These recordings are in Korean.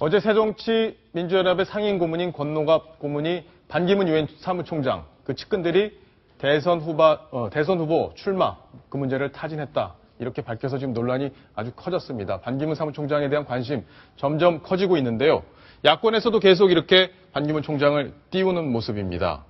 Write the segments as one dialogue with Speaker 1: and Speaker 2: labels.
Speaker 1: 어제 새정치민주연합의 상임 고문인 권노갑 고문이 반기문 유엔 사무총장 그 측근들이 대선 후보 출마 그 문제를 타진했다. 이렇게 밝혀서 지금 논란이 아주 커졌습니다. 반기문 사무총장에 대한 관심 점점 커지고 있는데요. 야권에서도 계속 이렇게 반기문 총장을 띄우는 모습입니다.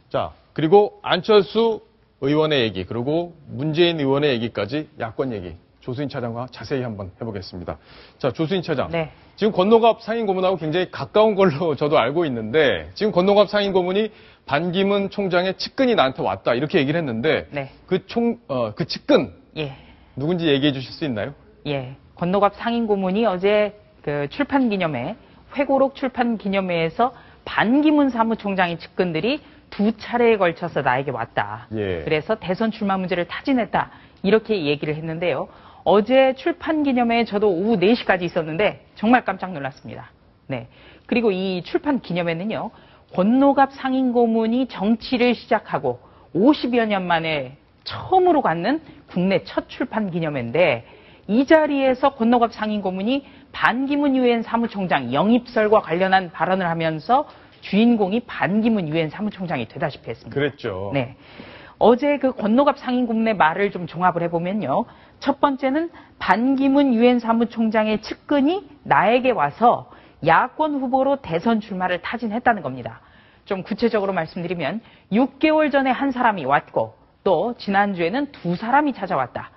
Speaker 1: 자, 그리고 안철수 의원의 얘기, 그리고 문재인 의원의 얘기까지 야권 얘기. 조수인 차장과 자세히 한번 해보겠습니다. 자, 조수인 차장.
Speaker 2: 네.
Speaker 1: 지금 권노갑 상임고문하고 굉장히 가까운 걸로 저도 알고 있는데 지금 권노갑 상임고문이 반기문 총장의 측근이 나한테 왔다 이렇게 얘기를 했는데
Speaker 2: 네.
Speaker 1: 그 측근
Speaker 2: 예.
Speaker 1: 누군지 얘기해 주실 수 있나요?
Speaker 2: 예. 권노갑 상임고문이 어제 그 출판 기념회, 회고록 출판 기념회에서 반기문 사무총장의 측근들이 2차례에 걸쳐서 나에게 왔다.
Speaker 1: 예.
Speaker 2: 그래서 대선 출마 문제를 타진했다. 이렇게 얘기를 했는데요. 어제 출판 기념회에 저도 오후 4시까지 있었는데 정말 깜짝 놀랐습니다. 네. 그리고 이 출판 기념회는요. 권노갑 상임고문이 정치를 시작하고 50여 년 만에 처음으로 갖는 국내 첫 출판 기념회인데 이 자리에서 권노갑 상임고문이 반기문 유엔 사무총장 영입설과 관련한 발언을 하면서 주인공이 반기문 유엔 사무총장이 되다시피 했습니다.
Speaker 1: 그랬죠.
Speaker 2: 네. 어제 그 권노갑 상임고문의 말을 좀 종합을 해보면요. 첫 번째는 반기문 유엔 사무총장의 측근이 나에게 와서 야권 후보로 대선 출마를 타진했다는 겁니다. 좀 구체적으로 말씀드리면 6개월 전에 한 사람이 왔고 또 지난주에는 2사람이 찾아왔다.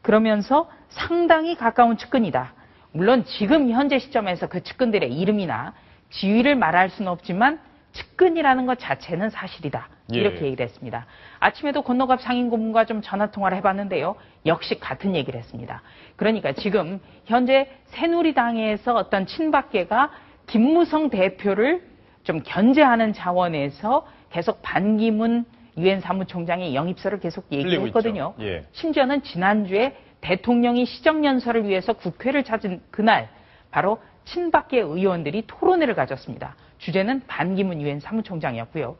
Speaker 2: 그러면서 상당히 가까운 측근이다. 물론 지금 현재 시점에서 그 측근들의 이름이나 지위를 말할 수는 없지만 측근이라는 것 자체는 사실이다. 이렇게
Speaker 1: 예.
Speaker 2: 얘기를 했습니다. 아침에도 권노갑 상임고문과 좀 전화통화를 해봤는데요. 역시 같은 얘기를 했습니다. 그러니까 지금 현재 새누리당에서 어떤 친박계가 김무성 대표를 좀 견제하는 차원에서 계속 반기문 유엔 사무총장의 영입설을 계속 얘기했거든요.
Speaker 1: 예.
Speaker 2: 심지어는 지난주에 대통령이 시정연설을 위해서 국회를 찾은 그날 바로 친박계 의원들이 토론회를 가졌습니다. 주제는 반기문 유엔 사무총장이었고요.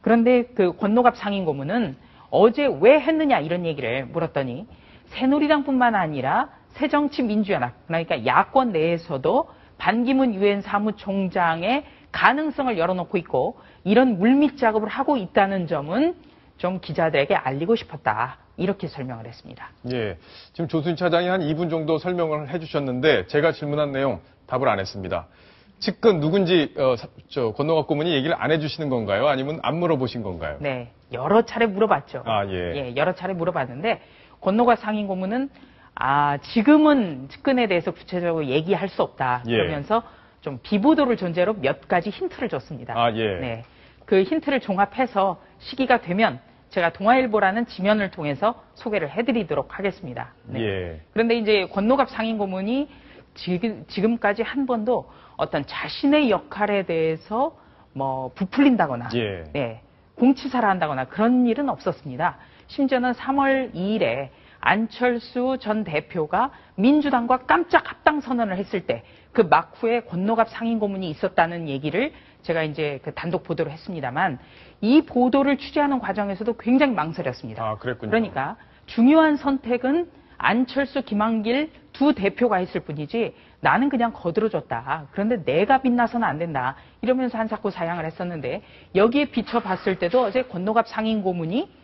Speaker 2: 그런데 그 권노갑 상임고문은 어제 왜 했느냐 이런 얘기를 물었더니 새누리당뿐만 아니라 새정치민주연합 그러니까 야권 내에서도 반기문 유엔 사무총장의 가능성을 열어놓고 있고 이런 물밑 작업을 하고 있다는 점은 좀 기자들에게 알리고 싶었다. 이렇게 설명을 했습니다.
Speaker 1: 예. 지금 조수인 차장이 한 2분 정도 설명을 해주셨는데 제가 질문한 내용 답을 안 했습니다. 측근 누군지 권노갑 고문이 얘기를 안 해주시는 건가요? 아니면 안 물어보신 건가요?
Speaker 2: 네, 여러 차례 물어봤죠.
Speaker 1: 아, 예.
Speaker 2: 예, 여러 차례 물어봤는데 권노갑 상임고문은 지금은 측근에 대해서 구체적으로 얘기할 수 없다.
Speaker 1: 예.
Speaker 2: 그러면서 좀 비보도를 전제로 몇 가지 힌트를 줬습니다.
Speaker 1: 아, 예.
Speaker 2: 네, 그 힌트를 종합해서 시기가 되면 제가 동아일보라는 지면을 통해서 소개를 해드리도록 하겠습니다. 네.
Speaker 1: 예.
Speaker 2: 그런데 이제 권노갑 상임고문이 지금까지 한 번도 어떤 자신의 역할에 대해서 뭐 부풀린다거나
Speaker 1: 예.
Speaker 2: 네, 공치사를 한다거나 그런 일은 없었습니다. 심지어는 3월 2일에 안철수 전 대표가 민주당과 깜짝 합당 선언을 했을 때 그 막후에 권노갑 상임고문이 있었다는 얘기를 제가 이제 그 단독 보도를 했습니다만 이 보도를 취재하는 과정에서도 굉장히 망설였습니다.
Speaker 1: 아, 그랬군요.
Speaker 2: 그러니까 중요한 선택은 안철수, 김한길 두 대표가 했을 뿐이지 나는 그냥 거들어줬다. 그런데 내가 빛나서는 안 된다. 이러면서 한사코 사양을 했었는데 여기에 비춰봤을 때도 어제 권노갑 상임고문이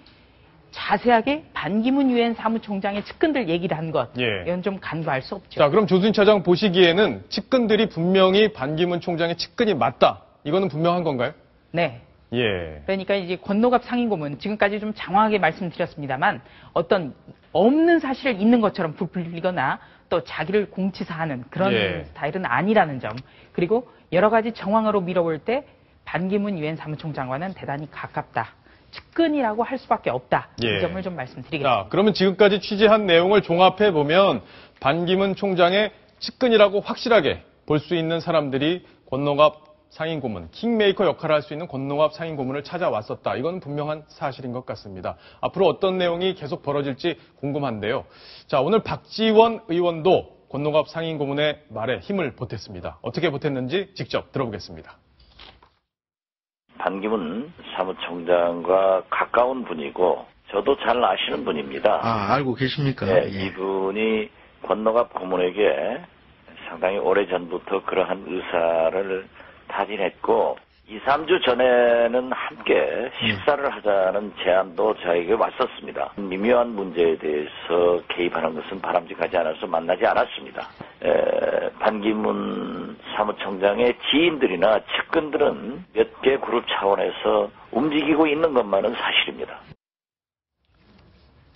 Speaker 2: 자세하게 반기문 유엔 사무총장의 측근들 얘기를 한 것.
Speaker 1: 예.
Speaker 2: 이건 좀 간과할 수 없죠.
Speaker 1: 자, 그럼 조수인 차장 보시기에는 측근들이 분명히 반기문 총장의 측근이 맞다. 이거는 분명한 건가요?
Speaker 2: 네.
Speaker 1: 예.
Speaker 2: 그러니까 이제 권노갑 상임고문 지금까지 좀 장황하게 말씀드렸습니다만 어떤 없는 사실을 있는 것처럼 부풀리거나 또 자기를 공치사하는 그런
Speaker 1: 예.
Speaker 2: 스타일은 아니라는 점. 그리고 여러 가지 정황으로 밀어볼 때 반기문 유엔 사무총장과는 대단히 가깝다. 측근이라고 할 수밖에 없다.
Speaker 1: 예.
Speaker 2: 이 점을 좀 말씀드리겠습니다.
Speaker 1: 자, 그러면 지금까지 취재한 내용을 종합해 보면 반기문 총장의 측근이라고 확실하게 볼 수 있는 사람들이 권노갑 상임고문, 킹메이커 역할을 할 수 있는 권노갑 상임고문을 찾아왔었다. 이건 분명한 사실인 것 같습니다. 앞으로 어떤 내용이 계속 벌어질지 궁금한데요. 자, 오늘 박지원 의원도 권노갑 상임고문의 말에 힘을 보탰습니다. 어떻게 보탰는지 직접 들어보겠습니다.
Speaker 3: 반기문 사무총장과 가까운 분이고 저도 잘 아시는 분입니다.
Speaker 4: 알고 계십니까?
Speaker 3: 네,
Speaker 4: 예.
Speaker 3: 이분이 권노갑 고문에게 상당히 오래전부터 그러한 의사를 타진했고 2, 3주 전에는 함께 식사를 하자는 제안도 저에게 왔었습니다. 미묘한 문제에 대해서 개입하는 것은 바람직하지 않아서 만나지 않았습니다. 반기문 사무총장의 지인들이나 측근들은 몇 개 그룹 차원에서 움직이고 있는 것만은 사실입니다.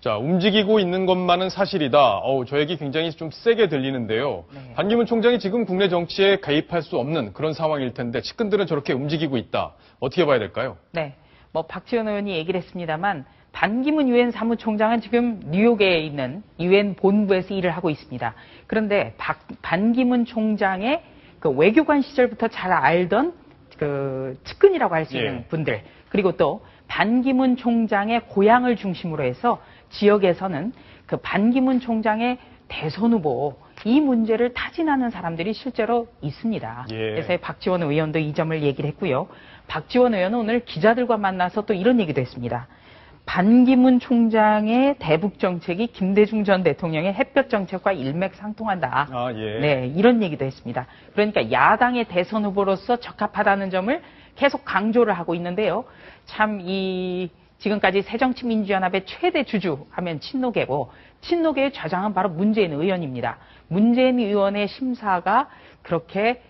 Speaker 1: 자, 움직이고 있는 것만은 사실이다. 저 얘기 굉장히 좀 세게 들리는데요.
Speaker 2: 네.
Speaker 1: 반기문 총장이 지금 국내 정치에 개입할 수 없는 그런 상황일 텐데 측근들은 저렇게 움직이고 있다. 어떻게 봐야 될까요?
Speaker 2: 네. 박지원 의원이 얘기를 했습니다만 반기문 유엔 사무총장은 지금 뉴욕에 있는 유엔 본부에서 일을 하고 있습니다. 그런데 반기문 총장의 그 외교관 시절부터 잘 알던 그 측근이라고 할 수 있는 분들, 그리고 또 반기문 총장의 고향을 중심으로 해서 지역에서는 그 반기문 총장의 대선 후보 이 문제를 타진하는 사람들이 실제로 있습니다. 그래서 박지원 의원도 이 점을 얘기를 했고요. 박지원 의원은 오늘 기자들과 만나서 또 이런 얘기도 했습니다. 반기문 총장의 대북 정책이 김대중 전 대통령의 햇볕 정책과 일맥상통한다. 네, 이런 얘기도 했습니다. 그러니까 야당의 대선 후보로서 적합하다는 점을 계속 강조를 하고 있는데요. 참 지금까지 새정치민주연합의 최대 주주 하면 친노계고 친노계의 좌장은 바로 문재인 의원입니다. 문재인 의원의 심사가 그렇게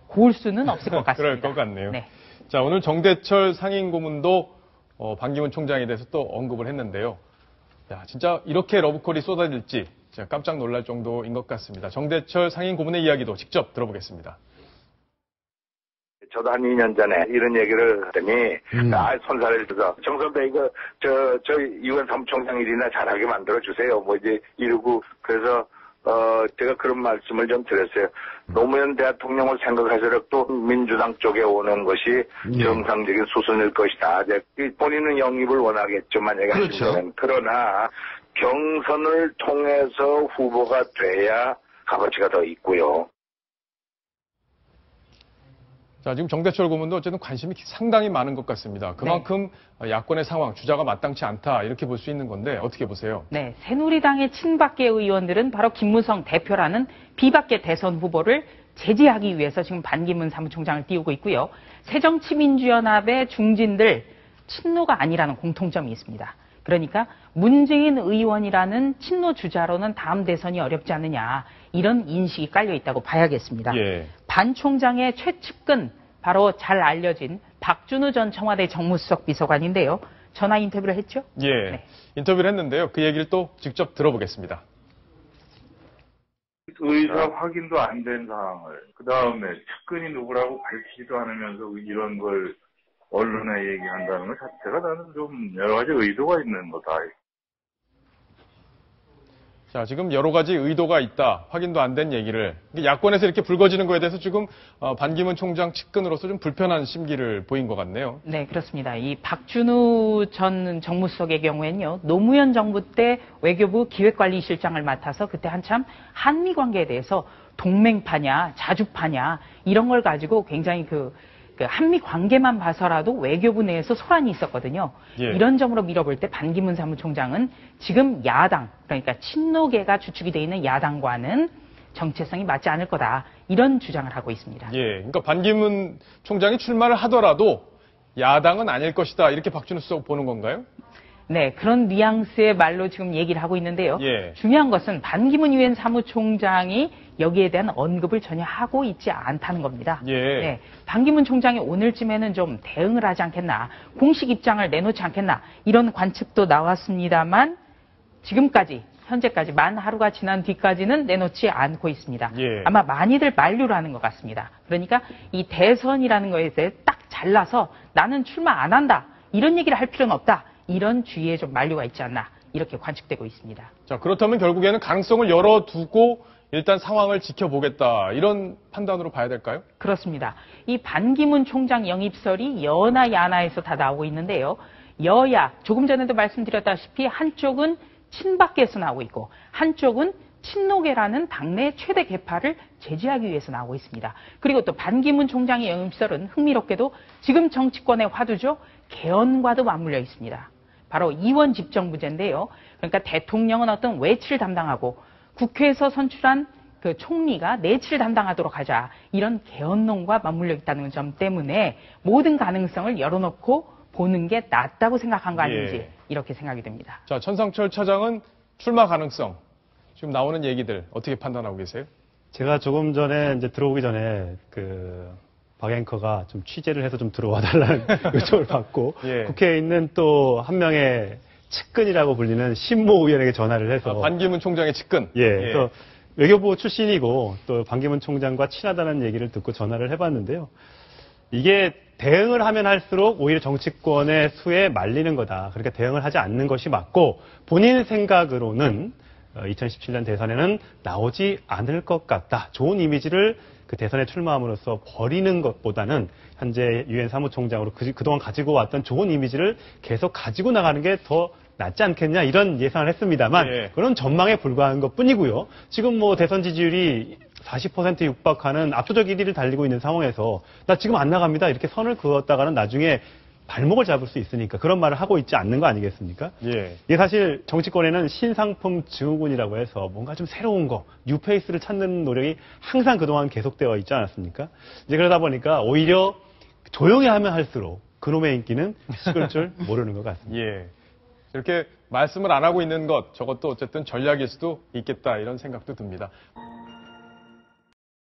Speaker 2: 고울 수는 없을 것 같습니다.
Speaker 1: 그럴 것 같네요.
Speaker 2: 네.
Speaker 1: 자, 오늘 정대철 상임고문도 반기문 총장에 대해서 또 언급을 했는데요. 야, 진짜 이렇게 러브콜이 쏟아질지 제가 깜짝 놀랄 정도인 것 같습니다. 정대철 상임고문의 이야기도 직접 들어보겠습니다.
Speaker 4: 저도 한 2년 전에 이런 얘기를 했더니, 손사래를 줘서, 정 선배, 저 유엔 사무총장 일이나 잘하게 만들어주세요. 이러고, 그래서, 제가 그런 말씀을 좀 드렸어요. 노무현 대통령을 생각할수록 또 민주당 쪽에 오는 것이 정상적인 수순일 것이다. 본인은 영입을 원하겠죠, 만약에 하시면. 그러나, 경선을 통해서 후보가 돼야 값어치가 더 있고요.
Speaker 1: 자, 지금 정대철 고문도 어쨌든 관심이 상당히 많은 것 같습니다. 그만큼 야권의 상황, 주자가 마땅치 않다 이렇게 볼 수 있는 건데 어떻게 보세요?
Speaker 2: 네, 새누리당의 친박계 의원들은 바로 김무성 대표라는 비박계 대선 후보를 제지하기 위해서 지금 반기문 사무총장을 띄우고 있고요. 새정치민주연합의 중진들 친노가 아니라는 공통점이 있습니다. 그러니까 문재인 의원이라는 친노 주자로는 다음 대선이 어렵지 않느냐 이런 인식이 깔려 있다고 봐야겠습니다. 반 총장의 최측근 바로 잘 알려진 박준우 전 청와대 정무수석 비서관인데요. 전화 인터뷰를 했죠?
Speaker 1: 네. 인터뷰를 했는데요. 그 얘기를 또 직접 들어보겠습니다.
Speaker 5: 의사 확인도 안 된 상황을 그 다음에 측근이 누구라고 밝히지도 않으면서 이런 걸 언론에 얘기한다는 것 자체가 나는 좀 여러 가지 의도가 있는 거다.
Speaker 1: 자, 지금 여러 가지 의도가 있다. 확인도 안 된 얘기를. 야권에서 이렇게 불거지는 거에 대해서 지금 반기문 총장 측근으로서 좀 불편한 심기를 보인 것 같네요.
Speaker 2: 네, 그렇습니다. 이 박준우 전 정무수석의 경우에는요. 노무현 정부 때 외교부 기획관리실장을 맡아서 그때 한참 한미 관계에 대해서 동맹파냐, 자주파냐 이런 걸 가지고 굉장히 그 한미 관계만 봐서라도 외교부 내에서 소란이 있었거든요. 이런 점으로 밀어볼 때 반기문 사무총장은 지금 야당, 그러니까 친노계가 주축이 되어 있는 야당과는 정체성이 맞지 않을 거다. 이런 주장을 하고 있습니다.
Speaker 1: 그러니까 반기문 총장이 출마를 하더라도 야당은 아닐 것이다. 이렇게 박준우 수석 보는 건가요?
Speaker 2: 네, 그런 뉘앙스의 말로 지금 얘기를 하고 있는데요. 중요한 것은 반기문 유엔 사무총장이 여기에 대한 언급을 전혀 하고 있지 않다는 겁니다. 네, 반기문 총장이 오늘쯤에는 좀 대응을 하지 않겠나, 공식 입장을 내놓지 않겠나 이런 관측도 나왔습니다만 지금까지 현재까지 만 하루가 지난 뒤까지는 내놓지 않고 있습니다. 아마 많이들 만류를 하는 것 같습니다. 그러니까 이 대선이라는 거에 대해 딱 잘라서 나는 출마 안 한다 이런 얘기를 할 필요는 없다. 이런 주의에 좀 만류가 있지 않나 이렇게 관측되고 있습니다.
Speaker 1: 자, 그렇다면 결국에는 가능성을 열어두고 일단 상황을 지켜보겠다 이런 판단으로 봐야 될까요?
Speaker 2: 그렇습니다. 이 반기문 총장 영입설이 여나 야나에서 다 나오고 있는데요. 여야 조금 전에도 말씀드렸다시피 한쪽은 친박계에서 나오고 있고 한쪽은 친노계라는 당내 최대 계파를 제지하기 위해서 나오고 있습니다. 그리고 또 반기문 총장의 영입설은 흥미롭게도 지금 정치권의 화두죠. 개헌과도 맞물려 있습니다. 바로 이원 집정부제인데요. 그러니까 대통령은 어떤 외치를 담당하고 국회에서 선출한 그 총리가 내치를 담당하도록 하자. 이런 개헌론과 맞물려 있다는 점 때문에 모든 가능성을 열어놓고 보는 게 낫다고 생각한 거 아닌지
Speaker 1: 예.
Speaker 2: 이렇게 생각이 됩니다.
Speaker 1: 자, 천상철 차장은 출마 가능성, 지금 나오는 얘기들 어떻게 판단하고 계세요?
Speaker 6: 제가 조금 전에 이제 들어오기 전에 박 앵커가 좀 취재를 해서 좀 들어와 달라는 요청을 받고
Speaker 1: 예.
Speaker 6: 국회에 있는 또 한 명의 측근이라고 불리는 신모 의원에게 전화를 해서
Speaker 1: 반기문 총장의 측근.
Speaker 6: 예, 그래서 외교부 출신이고 또 반기문 총장과 친하다는 얘기를 듣고 전화를 해봤는데요. 이게 대응을 하면 할수록 오히려 정치권의 수에 말리는 거다. 그러니까 대응을 하지 않는 것이 맞고 본인 생각으로는 2017년 대선에는 나오지 않을 것 같다. 좋은 이미지를 그 대선에 출마함으로써 버리는 것보다는 현재 유엔 사무총장으로 그동안 가지고 왔던 좋은 이미지를 계속 가지고 나가는 게 더 낫지 않겠냐 이런 예상을 했습니다만
Speaker 1: 예.
Speaker 6: 그런 전망에 불과한 것뿐이고요. 지금 뭐 대선 지지율이 40% 육박하는 압도적 1위를 달리고 있는 상황에서 나 지금 안 나갑니다 이렇게 선을 그었다가는 나중에 발목을 잡을 수 있으니까 그런 말을 하고 있지 않는 거 아니겠습니까?
Speaker 1: 예.
Speaker 6: 이게 사실 정치권에는 신상품 증후군이라고 해서 뭔가 좀 새로운 거, 뉴페이스를 찾는 노력이 항상 그동안 계속되어 있지 않았습니까? 이제 그러다 보니까 오히려 조용히 하면 할수록 그놈의 인기는 식을 줄 모르는 것 같습니다.
Speaker 1: 예. 이렇게 말씀을 안 하고 있는 것, 저것도 어쨌든 전략일 수도 있겠다, 이런 생각도 듭니다.